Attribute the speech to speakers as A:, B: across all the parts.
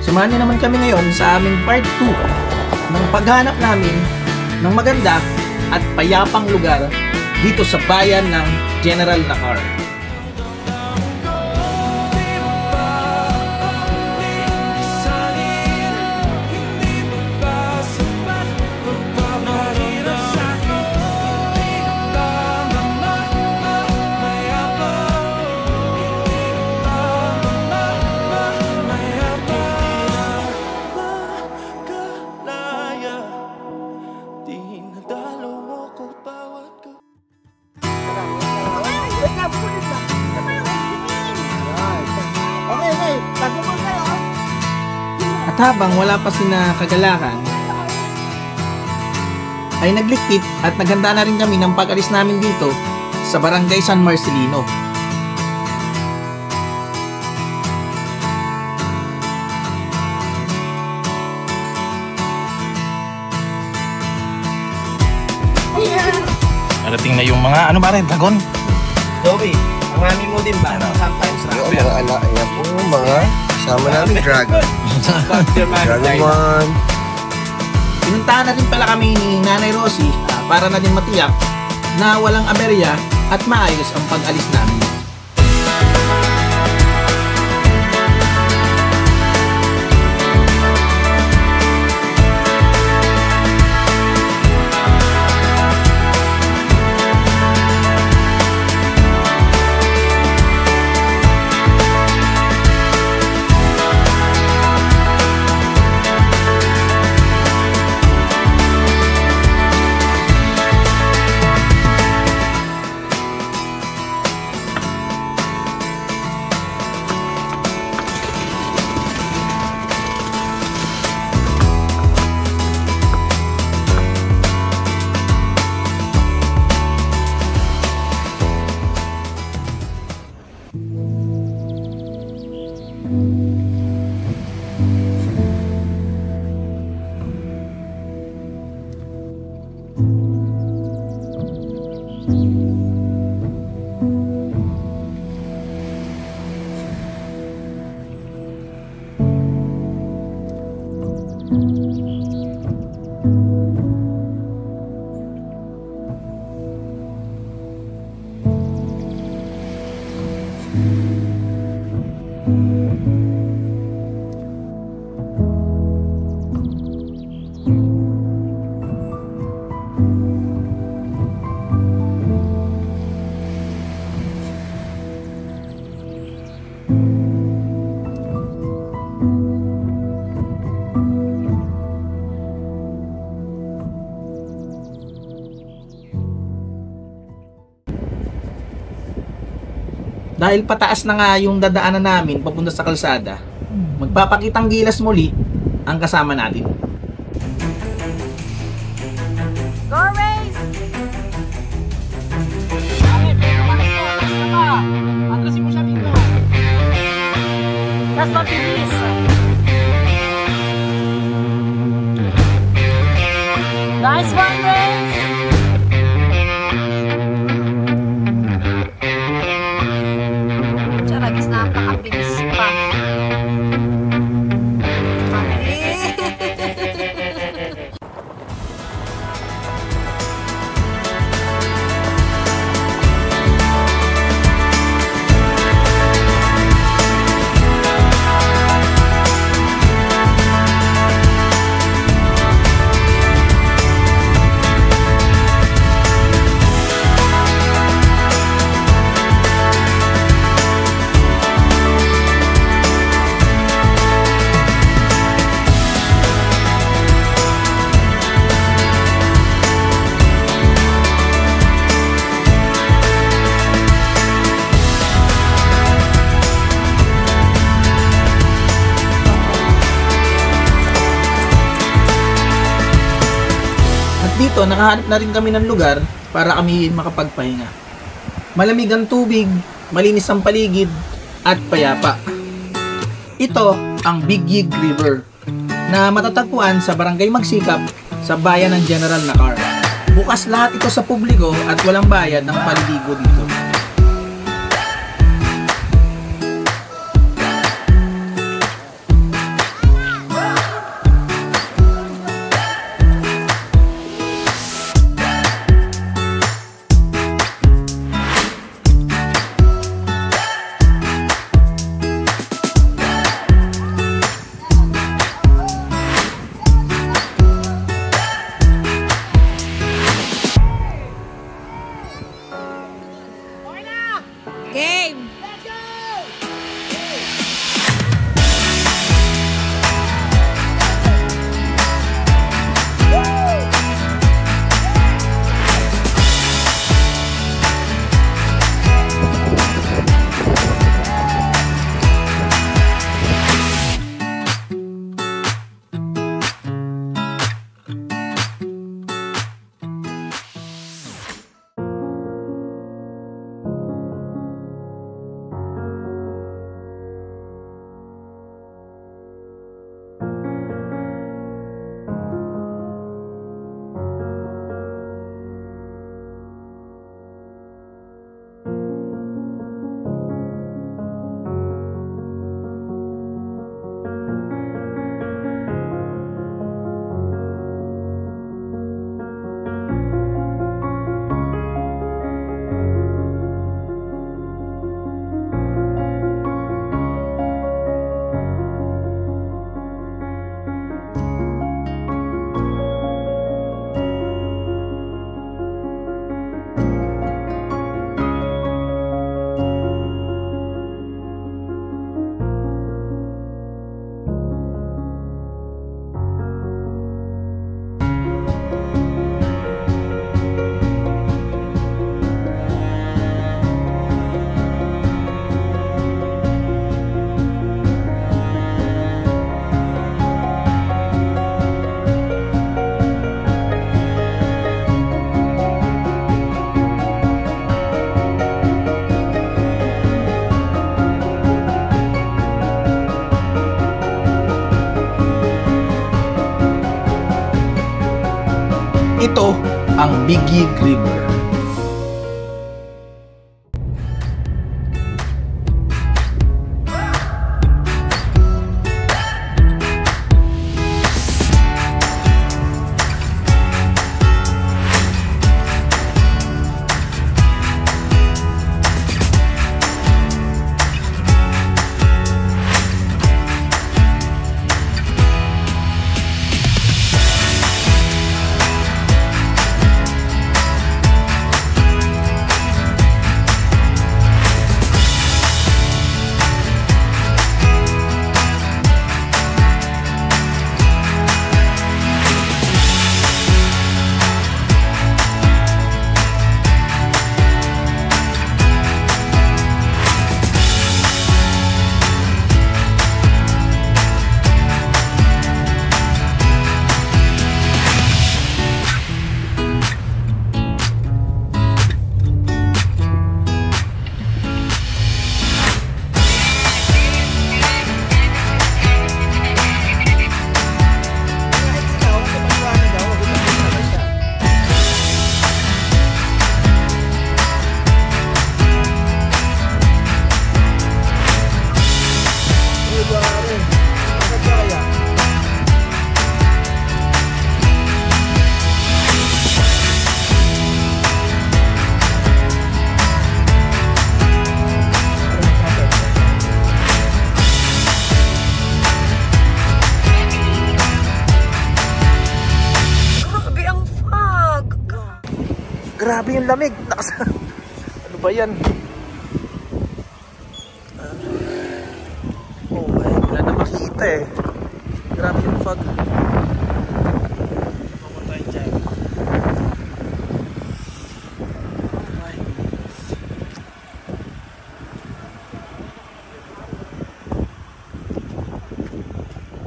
A: Samahan niyo naman kami ngayon sa aming part 2 ng paghanap namin ng maganda at payapang lugar dito sa bayan ng General Nakar. At habang wala pa sina Kagalakan, ay naglikpit at naghanda na rin kami ng pag-alis namin dito sa Barangay San Marcelino.
B: Narating na yung mga, ano ba rin, dragon?
A: Joey, ang mami mo din ba? Sometimes na.
C: Yung mga ala, ayan po, mga kasama namin dragon. Dragon one.
A: Pinuntahan na rin pala kami ni Nanay Rosie para na din matiyak na walang aberya at maayos ang pag-alis namin. Dahil pataas na nga yung dadaanan namin papunta sa kalsada, magpapakitang gilas muli ang kasama natin.
D: Go race! Bakit? Pero ka na atrasin mo siya dito. Tapos mabilis. Nice one, race! Lagis na napakabilis pa.
A: Dito, nakahanap na rin kami ng lugar para kami makapagpahinga. Malamig ang tubig, malinis ang paligid, at payapa. Ito ang Big Yig River na matatagpuan sa Barangay Magsikap sa bayan ng General Nakar. Bukas lahat ito sa publiko at walang bayad ng paliligo dito. Ito ang Bigyig River. Grabe yung lamig. Ano ba yan? Oh my, wala na makita eh. Grabe yung fog. Mamatay dyan.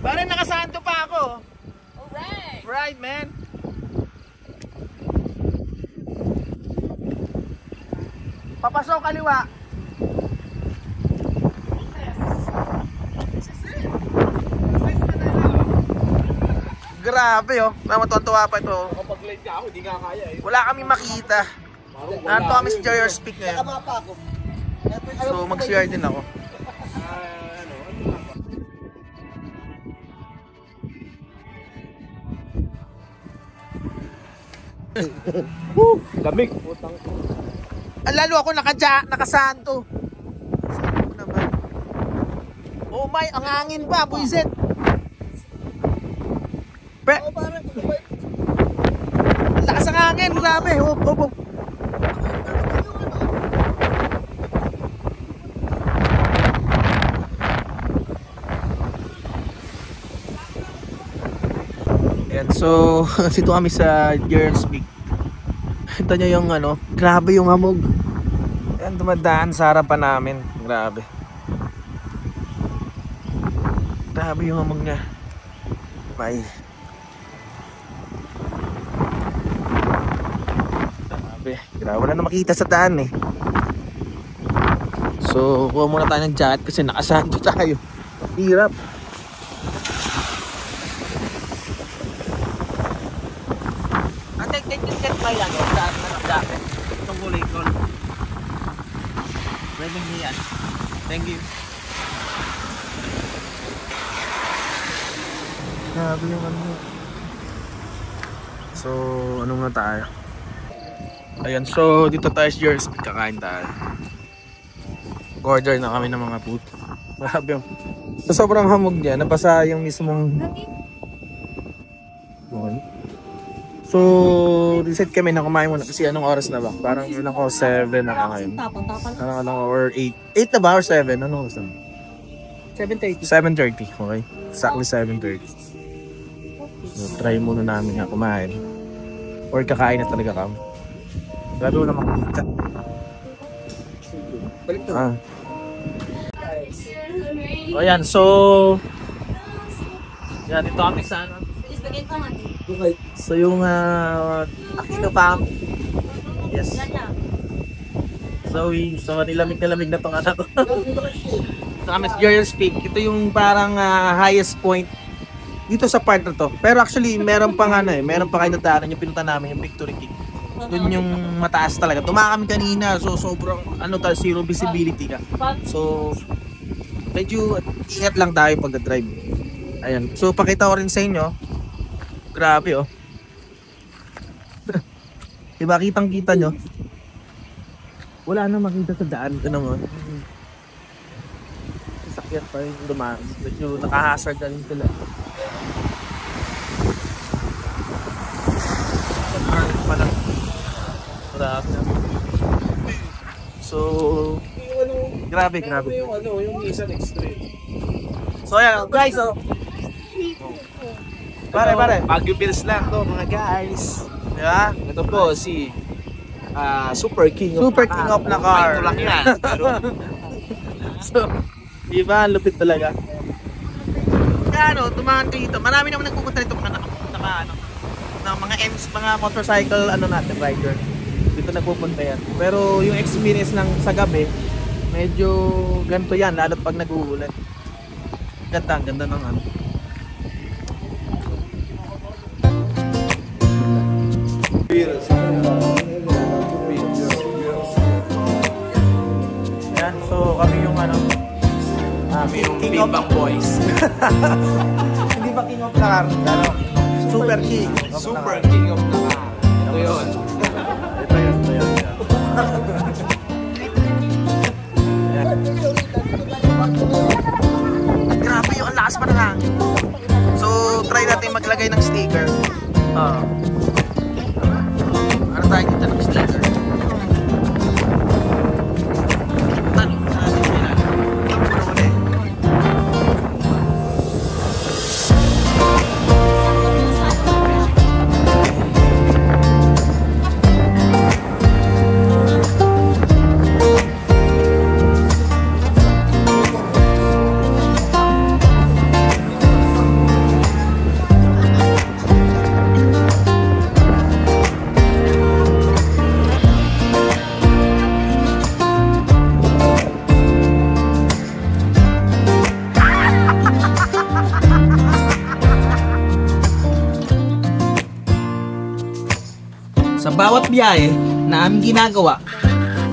A: Pare, nakasanto pa ako.
D: Alright!
A: Right, man. Papasok kaliwa. Grabe oh. Matuwa pa ito.
C: Kapag late ka ako, hindi nga kaya eh.
A: Wala kami makita. Nanto kami sa Joyer Speak ngayon. So mag-CR din ako.
C: Lamig.
A: Lalo ako nakasanto. Santo naman. Oh my, ang hangin pa, buisit. Ang lakas ang hangin, grabe. Oh. Ayan, so dito kami sa Joyer Speak. Ito nyo yung ano, grabe yung hamog. Ayan, dumadaan sa harapan namin. Grabe. Grabe yung hamog niya. Bye. Grabe, wala na makita sa daan eh. So, kuha muna tayo ng jacket kasi nakasanto tayo. Hirap. Take my lang, daan na ng jacket. Itong kulay ko. Pwede mo yan. Thank you. Grabe yung ano. So, ano nga tayo? Ayan, so dito tayo sa Joyer Speak, kakain tayo. Order na kami ng mga food. Grabe yung so, sobrang hamog niya, nabasa yung mismong so, decide kami na kumain muna kasi anong oras na ba? Parang ilang ko 7 na ka ngayon. Parang or 8 na ba or 7? Anong oras na? 7:30. 7:30, okay. Exactly 7:30. So, try muna namin nga kumain. Or kakain na talaga kami. Grabe mo naman makita. Balik to. O yan, so yan, dito kami sa ano. So yung Aquino Farm. Yes. So nilamig na tong anak ko. Ito kami sa Joyer Speak. Ito yung parang highest point dito sa part na to. Pero actually, meron pa nga meron pa kayo nadaanan yung pinunta namin, yung Victory King. Doon yung mataas talaga. Tumaka kami kanina, so sobrang zero visibility ka. So, medyo ingat lang tayo pag-drive. Ayan. So, pakita ko rin sa inyo. Grabe, oh. Diba, kitang-kita nyo? Wala na makita sa daan. Ito naman. Sakyan pa yung dumaan. Medyo nakahazard na rin sila. So, grabe.
B: Yung Nissan X-Trail.
A: So, ayan, guys, oh. Pare.
B: Baguio Bills lang to mga guys.
A: Diba?
B: Ito po si Super King of
A: Super King of the car.
B: Ito lang yan. Pero,
A: So, diba? Ang lupit talaga. Kaya tumahan dito. Marami naman nagpupunta dito mga mga motorcycle natin, rider. Dito nagpupunta yan. Pero yung experience ng sa gabi, medyo ganito yan, lalo pag nag-uulan. Ganda ng ano. Yan, so kami yung
B: King of Boys.
A: Hindi ba King of the Car? Super King.
B: Super King of the car. Ito yun.
A: Ito yun. Grabe yung ang lakas pa ng hangin. So, try natin maglagay ng sticker. Ano tayo dito ng sticker? Sa bawat biyahe na aming ginagawa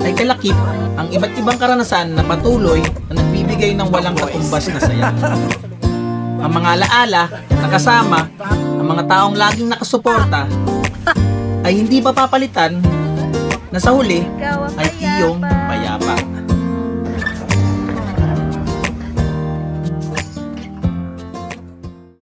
A: ay kalakip ang iba't ibang karanasan na patuloy na nagbibigay ng walang katumbas na saya. Ang mga alaala na kasama ang mga taong laging nakasuporta ay hindi papapalitan na sa huli ay iyong payapa.